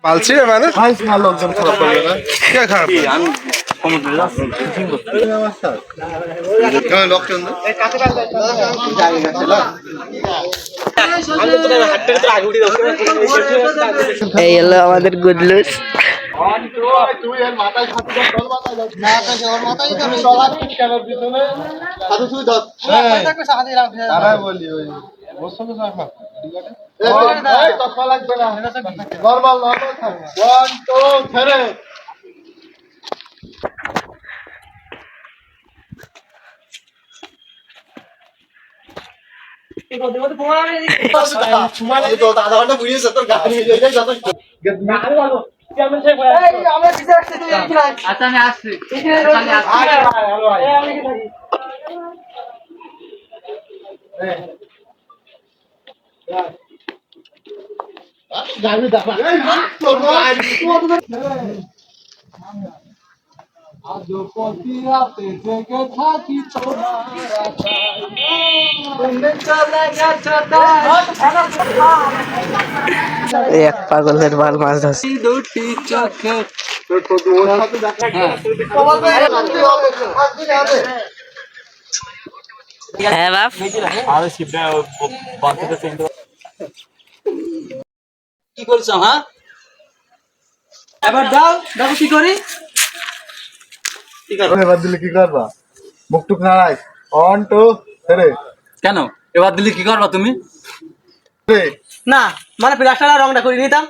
পালছি রে মানে লোকজন খারাপ করবে না কে খারাপ আমি এই হলো আমাদের গুডলুস। এক পাগলের বাল মাছ ধরছে। হ্যাঁ বাপ, কি করছো? হ্যাঁ, এবার দাও, দেখো কি করি। এবার দিলে কি করবা? মুখ টুক নাড়াই 1 2 3 কেন এবার দিলে কি করবা তুমি? রে না মানে প্লাস্টার রংটা করে নিতাম।